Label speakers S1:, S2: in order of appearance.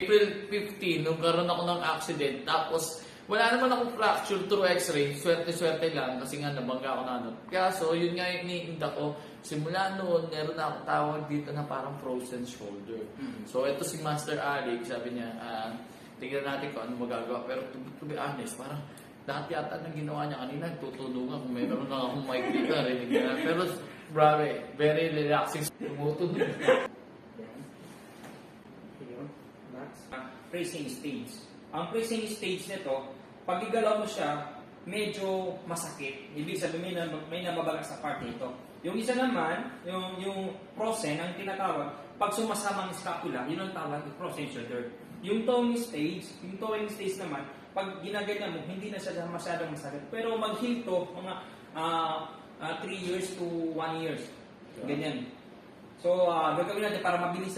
S1: April 15, nung karoon ako ng accident, tapos wala naman akong fracture through x-ray, swerte-swerte lang kasi nga nabangga ako na ano. Kaso, yun nga yung iniinda ko. Simula noon, meron na akong tawag dito na parang frozen shoulder. So, ito si Master Alex, sabi niya, tignan natin kung ano magagawa. Pero to be honest, parang lahat yata ng ginawa niya kanina, tutulungan kung meron lang akong mic dito, rinig na. Pero, grabe, very relaxing. Tumutunog.
S2: Freezing stage. Ang freezing stage nito, pag igalaw mo siya, medyo masakit. Ibig sabihin may nababaga sa part nito. Yung isa naman, yung frozen, ang tinatawag, pag sumasama ang scapula, yun ang tawag ng frozen shoulder. Yung towing stage naman, pag ginaganyan mo, hindi na siya masyadong masakit. Pero mag-heal to, mga 3 years to 1 year. Ganyan. So, gagawin natin para mabilis